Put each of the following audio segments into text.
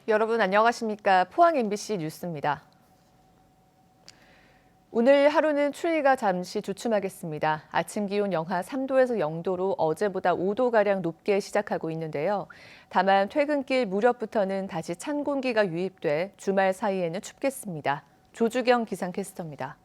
여러분 안녕하십니까? 포항 MBC 뉴스입니다. 오늘 하루는 추위가 잠시 주춤하겠습니다. 아침 기온 영하 3도에서 0도로 어제보다 5도가량 높게 시작하고 있는데요. 다만 퇴근길 무렵부터는 다시 찬 공기가 유입돼 주말 사이에는 춥겠습니다. 조주경 기상캐스터입니다.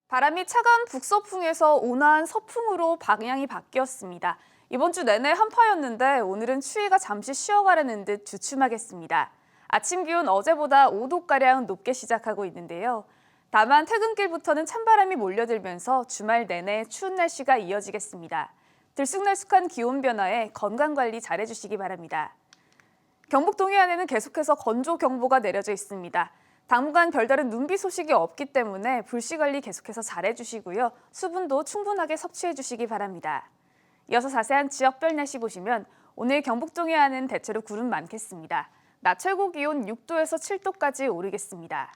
바람이 차가운 북서풍에서 온화한 서풍으로 방향이 바뀌었습니다. 이번 주 내내 한파였는데 오늘은 추위가 잠시 쉬어가려는 듯 주춤하겠습니다. 아침 기온 어제보다 5도가량 높게 시작하고 있는데요. 다만 퇴근길부터는 찬바람이 몰려들면서 주말 내내 추운 날씨가 이어지겠습니다. 들쑥날쑥한 기온 변화에 건강관리 잘해주시기 바랍니다. 경북 동해안에는 계속해서 건조경보가 내려져 있습니다. 당분간 별다른 눈비 소식이 없기 때문에 불씨관리 계속해서 잘해주시고요. 수분도 충분하게 섭취해주시기 바랍니다. 이어서 자세한 지역별 날씨 보시면 오늘 경북 동해안은 대체로 구름 많겠습니다. 낮 최고 기온 6도에서 7도까지 오르겠습니다.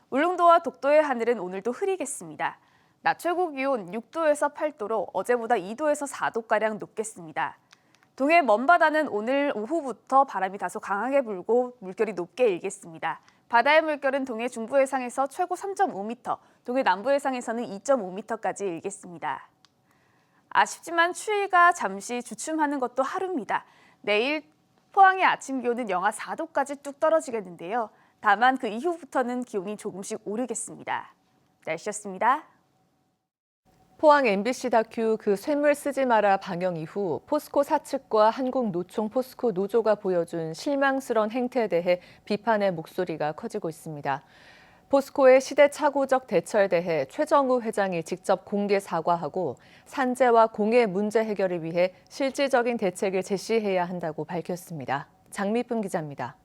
울릉도와 독도의 하늘은 오늘도 흐리겠습니다. 낮 최고 기온 6도에서 8도로 어제보다 2도에서 4도가량 높겠습니다. 동해 먼바다는 오늘 오후부터 바람이 다소 강하게 불고 물결이 높게 일겠습니다. 바다의 물결은 동해 중부 해상에서 최고 3.5m, 동해 남부 해상에서는 2.5m까지 일겠습니다. 아쉽지만 추위가 잠시 주춤하는 것도 하루입니다. 내일 포항의 아침 기온은 영하 4도까지 뚝 떨어지겠는데요. 다만 그 이후부터는 기온이 조금씩 오르겠습니다. 날씨였습니다. 포항 MBC 다큐 그 쇳물 쓰지 마라 방영 이후 포스코 사측과 한국노총 포스코 노조가 보여준 실망스러운 행태에 대해 비판의 목소리가 커지고 있습니다. 포스코의 시대착오적 대처에 대해 최정우 회장이 직접 공개 사과하고 산재와 공해 문제 해결을 위해 실질적인 대책을 제시해야 한다고 밝혔습니다. 장미쁨 기자입니다.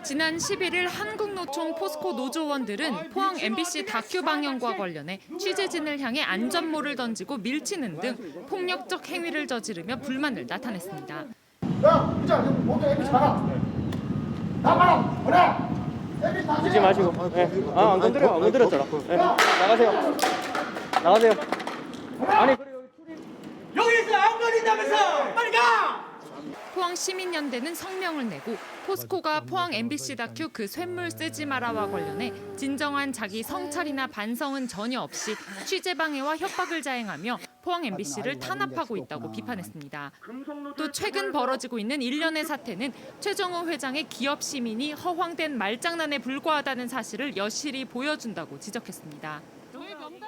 지난 11일 한국노총 포스코 노조원들은 포항 MBC 다큐 방영과 관련해 취재진을 향해 안전모를 던지고 밀치는 등 폭력적 행위를 저지르며 불만을 나타냈습니다. 야, 기자, 모두 MBC 나가. 나가라, 그래. 밀지 마시고. 안 건드렸잖아. 나가세요. 나가세요. 아니, 여기서 안 걸린다면서 빨리 가. 포항 시민연대는 성명을 내고 포스코가 포항 MBC 다큐 그 쇳물 쓰지 마라와 관련해 진정한 자기 성찰이나 반성은 전혀 없이 취재 방해와 협박을 자행하며 포항 MBC를 탄압하고 있다고 비판했습니다. 또 최근 벌어지고 있는 일련의 사태는 최정우 회장의 기업 시민이 허황된 말장난에 불과하다는 사실을 여실히 보여준다고 지적했습니다.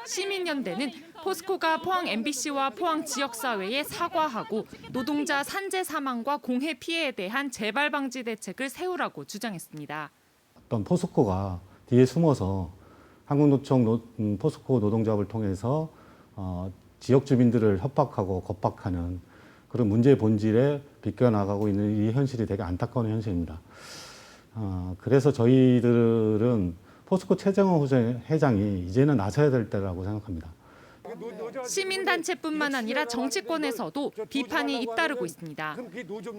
시민연대는 포스코가 포항 MBC와 포항 지역사회에 사과하고 노동자 산재 사망과 공해 피해에 대한 재발 방지 대책을 세우라고 주장했습니다. 어떤 포스코가 뒤에 숨어서 한국노총 포스코 노동조합을 통해서 지역 주민들을 협박하고 겁박하는 그런 문제의 본질에 비껴나가고 있는 이 현실이 되게 안타까운 현실입니다. 그래서 저희들은 포스코 최정호 회장이 이제는 나서야 될 때라고 생각합니다. 시민단체뿐만 아니라 정치권에서도 비판이 잇따르고 있습니다.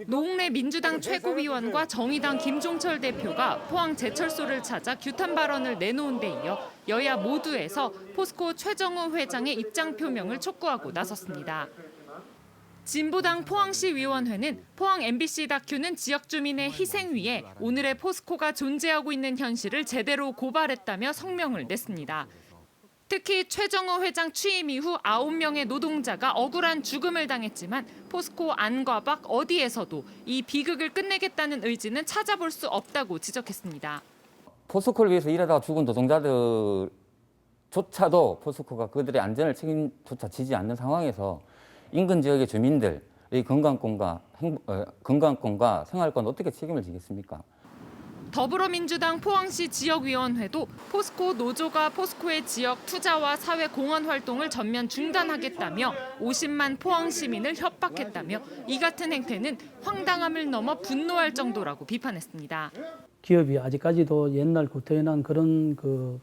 노웅래 민주당 최고위원과 정의당 김종철 대표가 포항 제철소를 찾아 규탄 발언을 내놓은 데 이어 여야 모두에서 포스코 최정우 회장의 입장 표명을 촉구하고 나섰습니다. 진보당 포항시위원회는 포항 MBC 다큐는 지역 주민의 희생 위에 오늘의 포스코가 존재하고 있는 현실을 제대로 고발했다며 성명을 냈습니다. 특히 최정호 회장 취임 이후 9명의 노동자가 억울한 죽음을 당했지만 포스코 안과 밖 어디에서도 이 비극을 끝내겠다는 의지는 찾아볼 수 없다고 지적했습니다. 포스코를 위해서 일하다가 죽은 노동자들조차도 포스코가 그들의 안전을 책임조차 지지 않는 상황에서 인근 지역의 주민들의 건강권과 생활권 어떻게 책임을 지겠습니까? 더불어민주당 포항시 지역위원회도 포스코 노조가 포스코의 지역 투자와 사회 공헌 활동을 전면 중단하겠다며 50만 포항 시민을 협박했다며 이 같은 행태는 황당함을 넘어 분노할 정도라고 비판했습니다. 기업이 아직까지도 옛날 구태연한 그런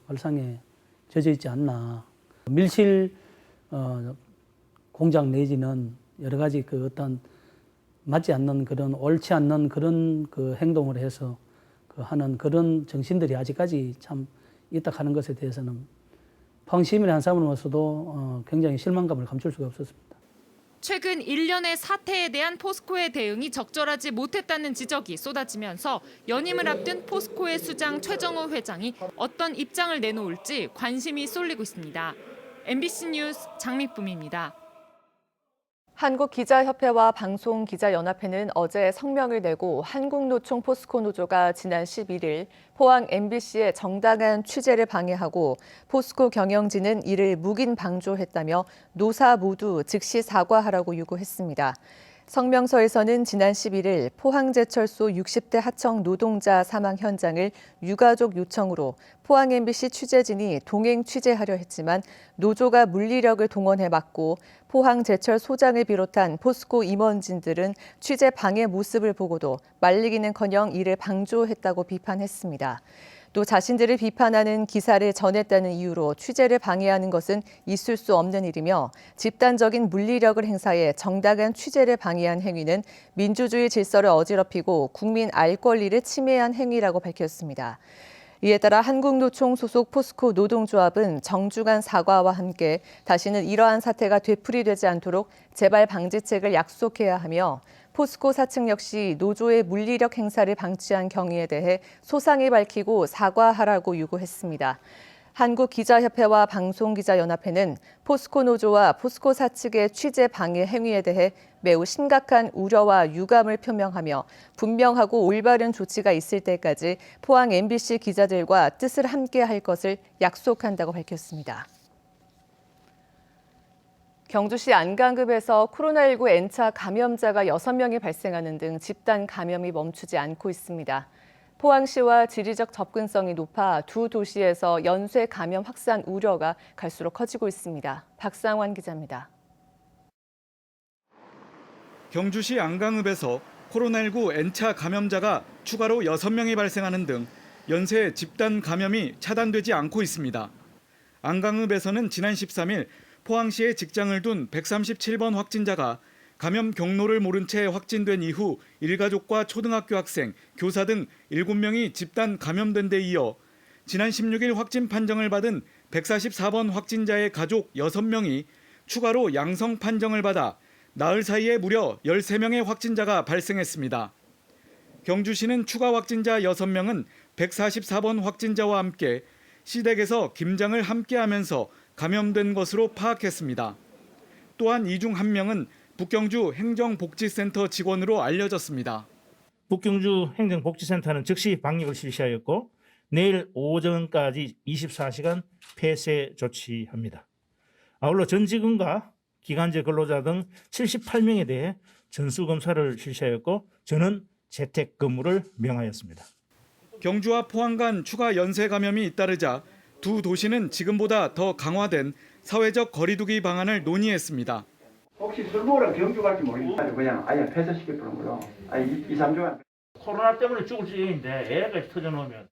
발상에 젖어 있지 않나. 밀실 공장 내지는 여러 가지 어떤 맞지 않는 그런 옳지 않는 그런 행동을 해서 하는 그런 정신들이 아직까지 참 있다 하는 것에 대해서는 포항 시민의 한 사람으로서도 굉장히 실망감을 감출 수가 없었습니다. 최근 일련의 사태에 대한 포스코의 대응이 적절하지 못했다는 지적이 쏟아지면서 연임을 앞둔 포스코의 수장 최정호 회장이 어떤 입장을 내놓을지 관심이 쏠리고 있습니다. MBC 뉴스 장미쁨입니다. 한국기자협회와 방송기자연합회는 어제 성명을 내고 한국노총 포스코 노조가 지난 11일 포항 MBC의 정당한 취재를 방해하고 포스코 경영진은 이를 묵인 방조했다며 노사 모두 즉시 사과하라고 요구했습니다. 성명서에서는 지난 11일 포항제철소 60대 하청 노동자 사망 현장을 유가족 요청으로 포항 MBC 취재진이 동행 취재하려 했지만 노조가 물리력을 동원해 막고 포항제철소장을 비롯한 포스코 임원진들은 취재 방해 모습을 보고도 말리기는커녕 이를 방조했다고 비판했습니다. 또 자신들을 비판하는 기사를 전했다는 이유로 취재를 방해하는 것은 있을 수 없는 일이며 집단적인 물리력을 행사해 정당한 취재를 방해한 행위는 민주주의 질서를 어지럽히고 국민 알 권리를 침해한 행위라고 밝혔습니다. 이에 따라 한국노총 소속 포스코 노동조합은 정중한 사과와 함께 다시는 이러한 사태가 되풀이되지 않도록 재발 방지책을 약속해야 하며 포스코 사측 역시 노조의 물리력 행사를 방치한 경위에 대해 소상히 밝히고 사과하라고 요구했습니다. 한국기자협회와 방송기자연합회는 포스코 노조와 포스코 사측의 취재 방해 행위에 대해 매우 심각한 우려와 유감을 표명하며 분명하고 올바른 조치가 있을 때까지 포항 MBC 기자들과 뜻을 함께할 것을 약속한다고 밝혔습니다. 경주시 안강읍에서 코로나19 N차 감염자가 6명이 발생하는 등 집단 감염이 멈추지 않고 있습니다. 포항시와 지리적 접근성이 높아 두 도시에서 연쇄 감염 확산 우려가 갈수록 커지고 있습니다. 박상환 기자입니다. 경주시 안강읍에서 코로나19 N차 감염자가 추가로 6명이 발생하는 등 연쇄 집단 감염이 차단되지 않고 있습니다. 안강읍에서는 지난 13일 포항시에 직장을 둔 137번 확진자가 감염 경로를 모른 채 확진된 이후 일가족과 초등학교 학생, 교사 등 7명이 집단 감염된 데 이어 지난 16일 확진 판정을 받은 144번 확진자의 가족 6명이 추가로 양성 판정을 받아 나흘 사이에 무려 13명의 확진자가 발생했습니다. 경주시는 추가 확진자 6명은 144번 확진자와 함께 시댁에서 김장을 함께하면서 감염된 것으로 파악했습니다. 또한 이 중 1명은 북경주 행정복지센터 직원으로 알려졌습니다. 북경주 행정복지센터는 즉시 방역을 실시하였고 내일 오전까지 24시간 폐쇄 조치합니다. 아울러 전 직원과 기간제 근로자 등 78명에 대해 전수검사를 실시하였고 저는 재택근무를 명하였습니다. 경주와 포항 간 추가 연쇄 감염이 잇따르자 두 도시는 지금보다 더 강화된 사회적 거리두기 방안을 논의했습니다. 혹시 술 먹으러 경주 갈지 모르니까 그냥 아예 폐쇄시켜버린 거요. 아예 2, 3주간. 코로나 때문에 죽을 지경인데 애까지 터져놓으면.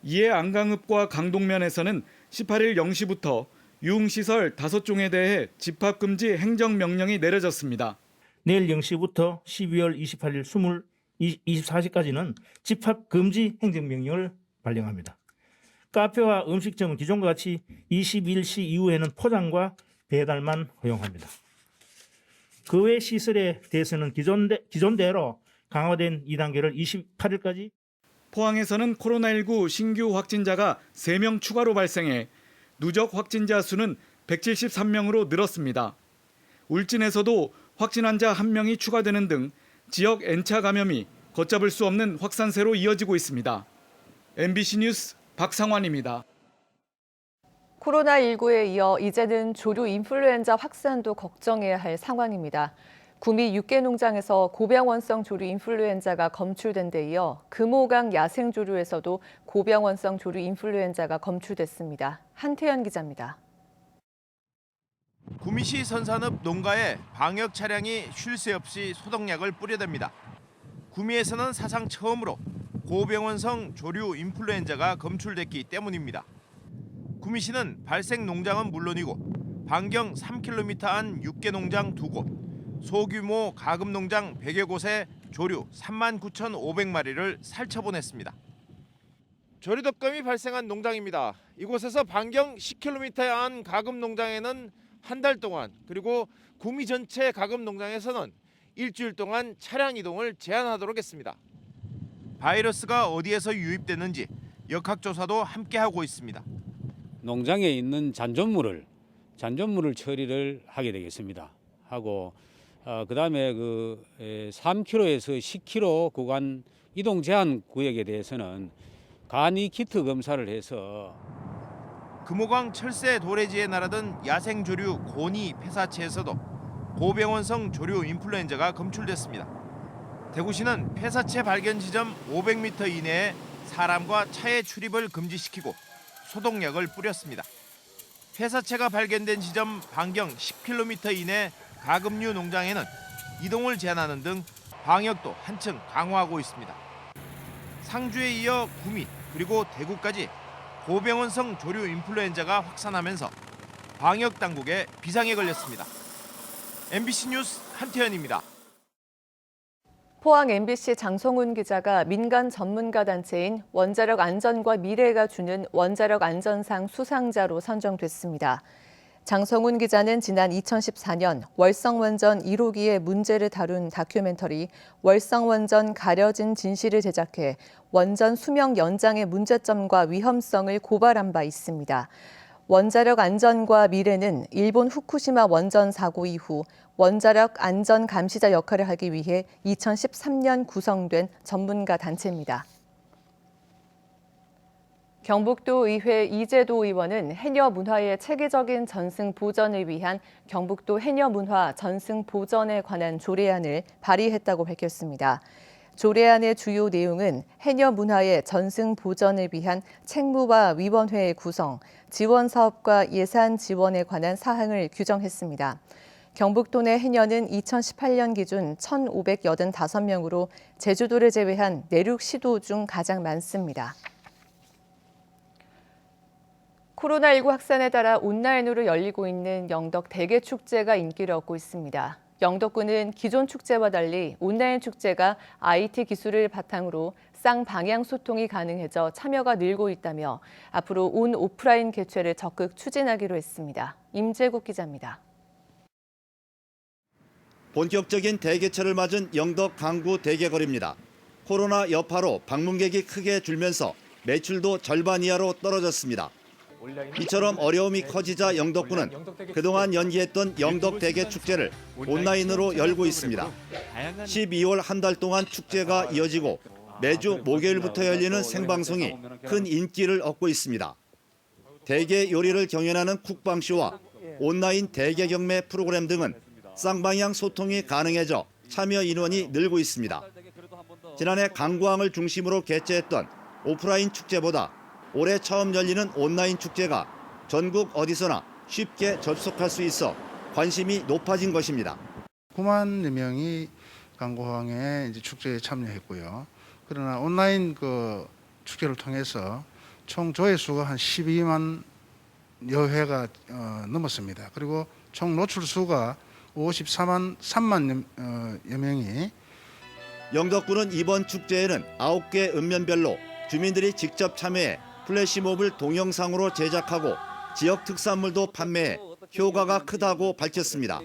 이에 안강읍과 강동면에서는 18일 0시부터 유흥시설 5종에 대해 집합금지 행정명령이 내려졌습니다. 내일 0시부터 12월 28일 24시까지는 집합금지 행정명령을 발령합니다. 카페와 음식점은 기존과 같이 21시 이후에는 포장과 배달만 허용합니다. 그 외 시설에 대해서는 기존대로 강화된 2단계를 28일까지. 포항에서는 코로나19 신규 확진자가 3명 추가로 발생해 누적 확진자 수는 173명으로 늘었습니다. 울진에서도 확진 환자 1명이 추가되는 등 지역 N차 감염이 걷잡을 수 없는 확산세로 이어지고 있습니다. MBC 뉴스 박상환입니다. 코로나19에 이어 이제는 조류 인플루엔자 확산도 걱정해야 할 상황입니다. 구미 육개농장에서 고병원성 조류 인플루엔자가 검출된 데 이어 금호강 야생조류에서도 고병원성 조류 인플루엔자가 검출됐습니다. 한태현 기자입니다. 구미시 선산읍 농가에 방역 차량이 쉴 새 없이 소독약을 뿌려댑니다. 구미에서는 사상 처음으로 고병원성 조류 인플루엔자가 검출됐기 때문입니다. 구미시는 발생 농장은 물론이고 반경 3km 안 육개농장 2곳, 소규모 가금농장 100여 곳에 조류 39,500마리를 살처보냈습니다. 조류독감이 발생한 농장입니다. 이곳에서 반경 10km 안 가금농장에는 한 달 동안, 그리고 구미 전체 가금 농장에서는 일주일 동안 차량 이동을 제한하도록 했습니다. 바이러스가 어디에서 유입됐는지 역학조사도 함께 하고 있습니다. 농장에 있는 잔존물을 처리를 하게 되겠습니다. 하고 그다음에 3km에서 10km 구간 이동 제한 구역에 대해서는 간이 키트 검사를 해서 금호강 철새 도래지에 날아든 야생조류 고니 폐사체에서도 고병원성 조류 인플루엔자가 검출됐습니다. 대구시는 폐사체 발견 지점 500m 이내에 사람과 차의 출입을 금지시키고 소독약을 뿌렸습니다. 폐사체가 발견된 지점 반경 10km 이내 가금류 농장에는 이동을 제한하는 등 방역도 한층 강화하고 있습니다. 상주에 이어 구미 그리고 대구까지 고병원성 조류 인플루엔자가 확산하면서 방역 당국의 비상에 걸렸습니다. MBC 뉴스 한태현입니다. 포항 MBC 장성훈 기자가 민간 전문가 단체인 원자력 안전과 미래가 주는 원자력 안전상 수상자로 선정됐습니다. 장성훈 기자는 지난 2014년 월성원전 1호기의 문제를 다룬 다큐멘터리 월성원전 가려진 진실을 제작해 원전 수명 연장의 문제점과 위험성을 고발한 바 있습니다. 원자력 안전과 미래는 일본 후쿠시마 원전 사고 이후 원자력 안전 감시자 역할을 하기 위해 2013년 구성된 전문가 단체입니다. 경북도 의회 이재도 의원은 해녀 문화의 체계적인 전승 보전을 위한 경북도 해녀 문화 전승 보전에 관한 조례안을 발의했다고 밝혔습니다. 조례안의 주요 내용은 해녀 문화의 전승 보전을 위한 책무와 위원회의 구성, 지원 사업과 예산 지원에 관한 사항을 규정했습니다. 경북도 내 해녀는 2018년 기준 1,585명으로 제주도를 제외한 내륙 시도 중 가장 많습니다. 코로나19 확산에 따라 온라인으로 열리고 있는 영덕 대게축제가 인기를 얻고 있습니다. 영덕군은 기존 축제와 달리 온라인 축제가 IT 기술을 바탕으로 쌍방향 소통이 가능해져 참여가 늘고 있다며 앞으로 온 오프라인 개최를 적극 추진하기로 했습니다. 임재국 기자입니다. 본격적인 대개최를 맞은 영덕 강구 대게거리입니다. 코로나 여파로 방문객이 크게 줄면서 매출도 절반 이하로 떨어졌습니다. 이처럼 어려움이 커지자 영덕군은 그동안 연기했던 영덕 대게 축제를 온라인으로 열고 있습니다. 12월 한 달 동안 축제가 이어지고 매주 목요일부터 열리는 생방송이 큰 인기를 얻고 있습니다. 대게 요리를 경연하는 쿡방쇼와 온라인 대게 경매 프로그램 등은 쌍방향 소통이 가능해져 참여 인원이 늘고 있습니다. 지난해 강구항을 중심으로 개최했던 오프라인 축제보다 올해 처음 열리는 온라인 축제가 전국 어디서나 쉽게 접속할 수 있어 관심이 높아진 것입니다. 9만여 명이 강구항에 이제 축제에 참여했고요. 그러나 온라인 축제를 통해서 총 조회수가 한 12만여 회가 넘었습니다. 그리고 총 노출 수가 53만여 명이. 영덕군은 이번 축제에는 9개 읍면별로 주민들이 직접 참여해 플래시몹을 동영상으로 제작하고 지역 특산물도 판매해 효과가 크다고 밝혔습니다.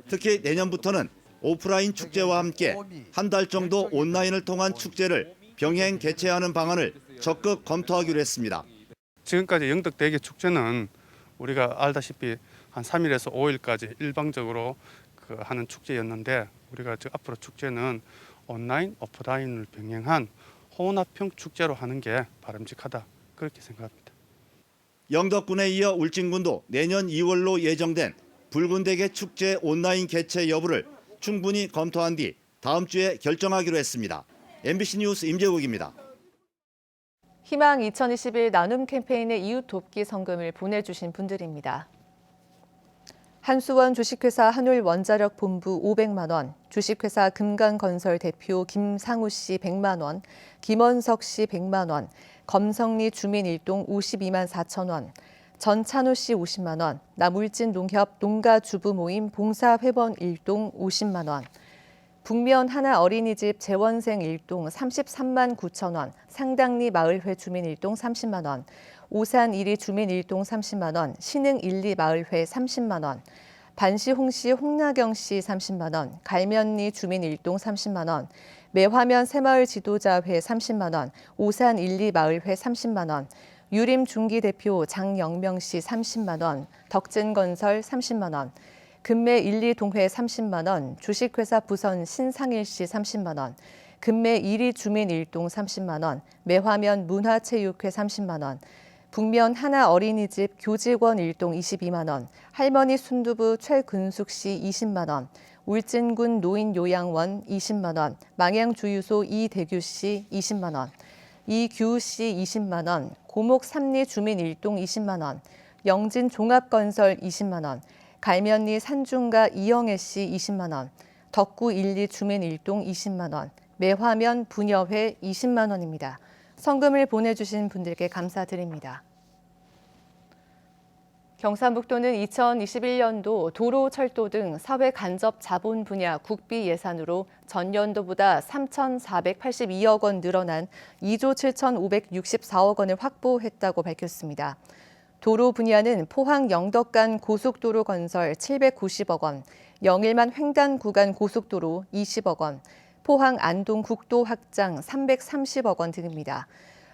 특히 내년부터는 오프라인 축제와 함께 한 달 정도 온라인을 통한 축제를 병행 개최하는 방안을 적극 검토하기로 했습니다. 지금까지 영덕 대게 축제는 우리가 알다시피 한 3일에서 5일까지 일방적으로 하는 축제였는데 우리가 앞으로 축제는 온라인, 오프라인을 병행한 혼합형 축제로 하는 게 바람직하다 그렇게 생각합니다. 영덕군에 이어 울진군도 내년 2월로 예정된 붉은 대게 축제 온라인 개최 여부를 충분히 검토한 뒤 다음 주에 결정하기로 했습니다. MBC 뉴스 임재국입니다. 희망 2021 나눔 캠페인의 이웃 돕기 성금을 보내주신 분들입니다. 한수원 주식회사 한울원자력 본부 500만 원, 주식회사 금강건설 대표 김상우 씨 100만 원, 김원석 씨 100만 원, 검성리 주민일동 52만 4천 원, 전찬우 씨 50만 원, 남울진 농협 농가주부 모임 봉사회원 일동 50만 원, 북면 하나 어린이집 재원생 일동 33만 9천 원, 상당리 마을회 주민 일동 30만 원, 오산 1리 주민 1동 30만 원, 신흥 1, 2 마을회 30만 원, 반시 홍시 홍나경시 30만 원, 갈면리 주민 1동 30만 원, 매화면 새마을 지도자회 30만 원, 오산 1, 2 마을회 30만 원, 유림 중기 대표 장영명씨 30만 원, 덕진건설 30만 원, 금매 1, 2 동회 30만 원, 주식회사 부선 신상일씨 30만 원, 금매 1위 주민 1동 30만 원, 매화면 문화체육회 30만 원, 북면 하나 어린이집 교직원 1동 22만 원, 할머니 순두부 최근숙 씨 20만 원, 울진군 노인요양원 20만 원, 망양주유소 이대규 씨 20만 원, 이규우 씨 20만 원, 고목 3리 주민 1동 20만 원, 영진 종합건설 20만 원, 갈면리 산중가 이영애 씨 20만 원, 덕구 1, 2 주민 1동 20만 원, 매화면 부녀회 20만 원입니다. 성금을 보내주신 분들께 감사드립니다. 경상북도는 2021년도 도로, 철도 등 사회 간접 자본 분야 국비 예산으로 전년도보다 3,482억 원 늘어난 2조 7,564억 원을 확보했다고 밝혔습니다. 도로 분야는 포항 영덕 간 고속도로 건설 790억 원, 영일만 횡단 구간 고속도로 20억 원, 포항 안동 국도 확장 330억 원 등입니다.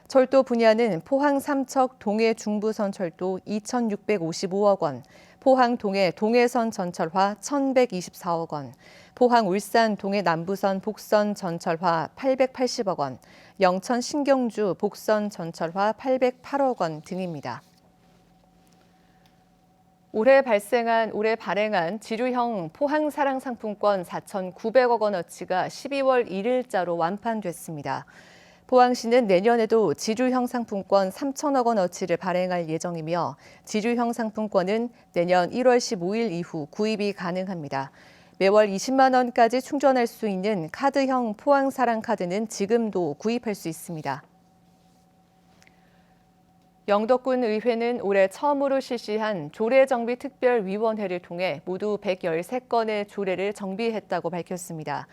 철도 분야는 포항 삼척 동해 중부선 철도 2,655억 원, 포항 동해 동해선 전철화 1,124억 원, 포항 울산 동해 남부선 복선 전철화 880억 원, 영천 신경주 복선 전철화 808억 원 등입니다. 올해 발행한 지류형 포항 사랑 상품권 4,900억 원어치가 12월 1일자로 완판됐습니다. 포항시는 내년에도 지류형 상품권 3천억 원어치를 발행할 예정이며 지류형 상품권은 내년 1월 15일 이후 구입이 가능합니다. 매월 20만 원까지 충전할 수 있는 카드형 포항 사랑 카드는 지금도 구입할 수 있습니다. 영덕군 의회는 올해 처음으로 실시한 조례정비특별위원회를 통해 모두 113건의 조례를 정비했다고 밝혔습니다.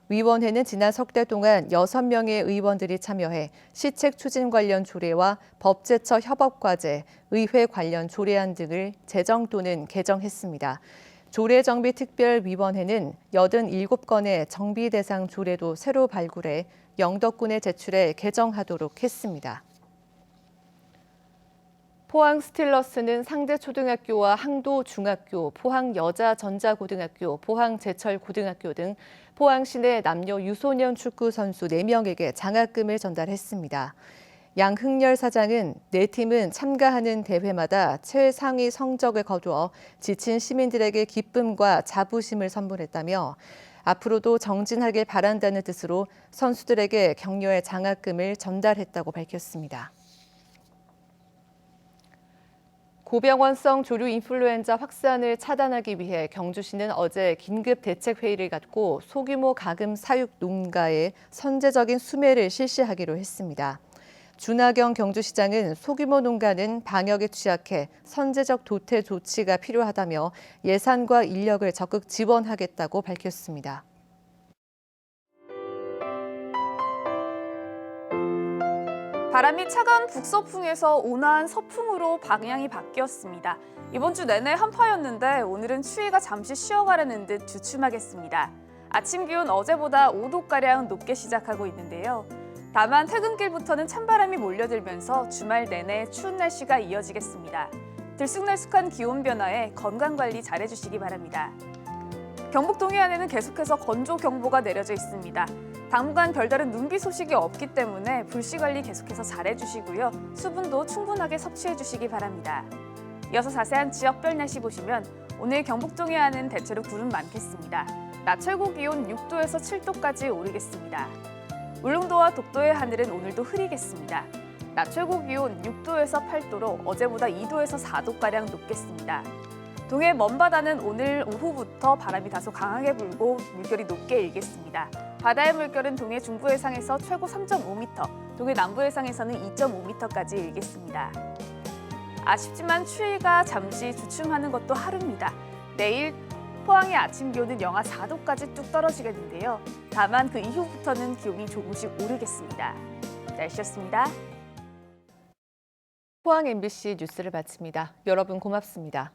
위원회는 지난 석 달 동안 6명의 의원들이 참여해 시책 추진 관련 조례와 법제처 협업과제, 의회 관련 조례안 등을 제정 또는 개정했습니다. 조례정비특별위원회는 87건의 정비 대상 조례도 새로 발굴해 영덕군에 제출해 개정하도록 했습니다. 포항 스틸러스는 상대초등학교와 항도중학교, 포항여자전자고등학교, 포항제철고등학교 등 포항시 내 남녀 유소년 축구 선수 4명에게 장학금을 전달했습니다. 양흥렬 사장은 4팀은 참가하는 대회마다 최상위 성적을 거두어 지친 시민들에게 기쁨과 자부심을 선물했다며 앞으로도 정진하길 바란다는 뜻으로 선수들에게 격려의 장학금을 전달했다고 밝혔습니다. 고병원성 조류 인플루엔자 확산을 차단하기 위해 경주시는 어제 긴급 대책 회의를 갖고 소규모 가금 사육 농가에 선제적인 수매를 실시하기로 했습니다. 준하경 경주시장은 소규모 농가는 방역에 취약해 선제적 도태 조치가 필요하다며 예산과 인력을 적극 지원하겠다고 밝혔습니다. 바람이 차가운 북서풍에서 온화한 서풍으로 방향이 바뀌었습니다. 이번 주 내내 한파였는데 오늘은 추위가 잠시 쉬어가려는 듯 주춤하겠습니다. 아침 기온 어제보다 5도가량 높게 시작하고 있는데요. 다만 퇴근길부터는 찬바람이 몰려들면서 주말 내내 추운 날씨가 이어지겠습니다. 들쑥날쑥한 기온 변화에 건강관리 잘해주시기 바랍니다. 경북 동해안에는 계속해서 건조경보가 내려져 있습니다. 당분간 별다른 눈비 소식이 없기 때문에 불씨 관리 계속해서 잘해주시고요. 수분도 충분하게 섭취해주시기 바랍니다. 이어서 자세한 지역별 날씨 보시면 오늘 경북 동해안은 대체로 구름 많겠습니다. 낮 최고 기온 6도에서 7도까지 오르겠습니다. 울릉도와 독도의 하늘은 오늘도 흐리겠습니다. 낮 최고 기온 6도에서 8도로 어제보다 2도에서 4도가량 높겠습니다. 동해 먼바다는 오늘 오후부터 바람이 다소 강하게 불고 물결이 높게 일겠습니다. 바다의 물결은 동해 중부 해상에서 최고 3.5m, 동해 남부 해상에서는 2.5m까지 일겠습니다. 아쉽지만 추위가 잠시 주춤하는 것도 하루입니다. 내일 포항의 아침 기온은 영하 4도까지 뚝 떨어지겠는데요. 다만 그 이후부터는 기온이 조금씩 오르겠습니다. 날씨였습니다. 포항 MBC 뉴스를 마칩니다. 여러분 고맙습니다.